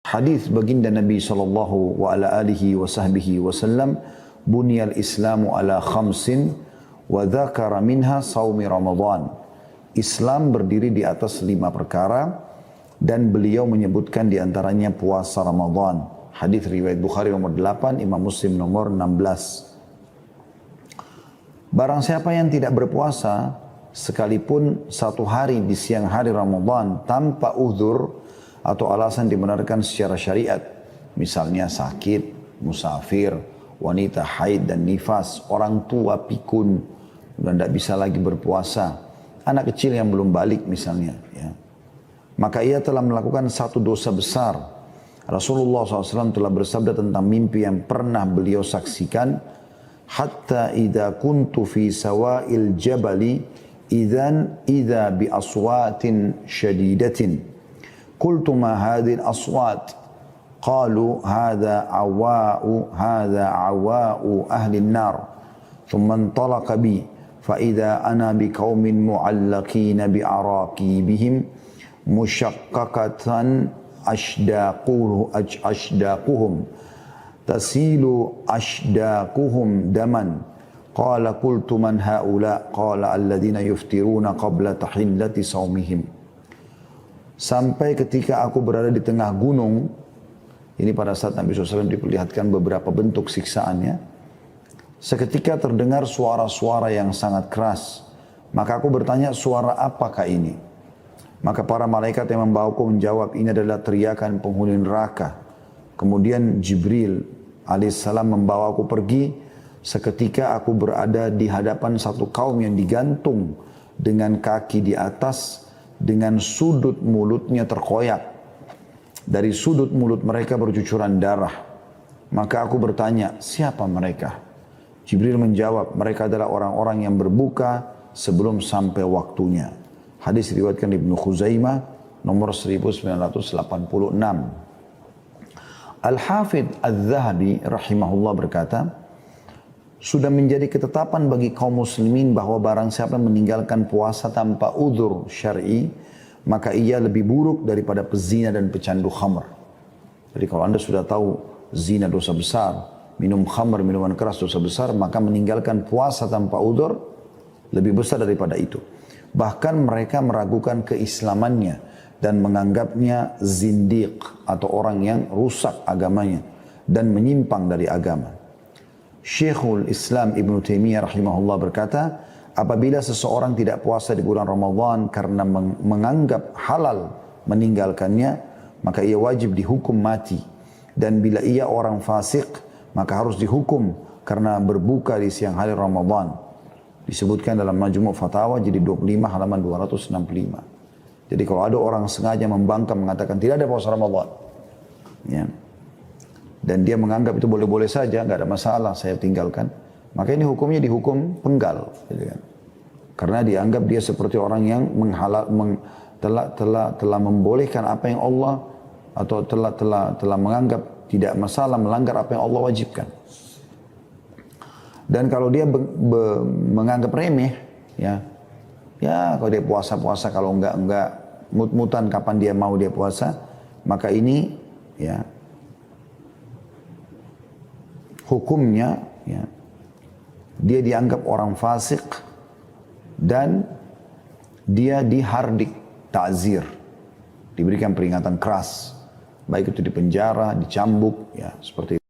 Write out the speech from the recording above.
Hadis baginda Nabi sallallahu wa ala alihi wa sahbihi wasallam, "Bunyal Islamu ala khamsin wa dzakara minha shaumi Ramadan." Islam berdiri di atas 5 perkara dan beliau menyebutkan di antaranya puasa Ramadan. Hadis riwayat Bukhari nomor 8, Imam Muslim nomor 16. Barang siapa yang tidak berpuasa sekalipun 1 hari di siang hari Ramadan tanpa uzur atau alasan dibenarkan secara syariat, misalnya sakit, musafir, wanita haid dan nifas, orang tua pikun dan tidak bisa lagi berpuasa, anak kecil yang belum balik misalnya, ya, maka ia telah melakukan satu dosa besar. Rasulullah SAW telah bersabda tentang mimpi yang pernah beliau saksikan, hatta idza kuntu fi sawa'il jabali idza bi aswatin syadidatin qultu ma hadhihi al-aswat qalu hadha awa'u ahli an-nar thumma intalaqa bi fa idza ana bi qaumin mu'allaqin bi araqibihim mushaqqaqatan ashdaquhum tasilu ashdaquhum daman qala qultu man haula qala alladhina yuftiruna qabla tahillati saumihim. Sampai ketika aku berada di tengah gunung, ini pada saat Nabi SAW diperlihatkan beberapa bentuk siksaannya, seketika terdengar suara-suara yang sangat keras, maka aku bertanya, suara apakah ini? Maka para malaikat yang membawaku menjawab, ini adalah teriakan penghuni neraka. Kemudian Jibril alaihissalam membawaku pergi. Seketika aku berada di hadapan satu kaum yang digantung dengan kaki di atas, dengan sudut mulutnya terkoyak. Dari sudut mulut mereka bercucuran darah. Maka aku bertanya, siapa mereka? Jibril menjawab, mereka adalah orang-orang yang berbuka sebelum sampai waktunya. Hadis diriwayatkan Ibnu Khuzaimah nomor 1986. Al-Hafidh Al-Zahabi rahimahullah berkata, sudah menjadi ketetapan bagi kaum muslimin bahwa barang siapa meninggalkan puasa tanpa uzur syar'i, maka ia lebih buruk daripada pezina dan pecandu khamr. Jadi kalau anda sudah tahu zina dosa besar, minum khamr, minuman keras dosa besar, maka meninggalkan puasa tanpa uzur lebih besar daripada itu. Bahkan mereka meragukan keislamannya dan menganggapnya zindiq atau orang yang rusak agamanya dan menyimpang dari agama. Syekhul Islam Ibn Taimiyah rahimahullah berkata, apabila seseorang tidak puasa di bulan Ramadan karena menganggap halal meninggalkannya, maka ia wajib dihukum mati. Dan bila ia orang fasik, maka harus dihukum karena berbuka di siang hari Ramadan. Disebutkan dalam Majmu' Fatawa jadi 25 halaman 265. Jadi kalau ada orang sengaja membangkang mengatakan tidak ada puasa Ramadan, ya, dan dia menganggap itu boleh-boleh saja, nggak ada masalah, saya tinggalkan, maka ini hukumnya dihukum penggal, gitu kan? Karena dianggap dia seperti orang yang telah membolehkan apa yang Allah atau telah menganggap tidak masalah melanggar apa yang Allah wajibkan. Dan kalau dia menganggap remeh, ya kalau dia puasa-puasa, kalau enggak mut-mutan kapan dia mau dia puasa, maka ini ya hukumnya ya, dia dianggap orang fasik dan dia dihardik, ta'zir, diberikan peringatan keras, baik itu dipenjara, dicambuk, ya seperti itu.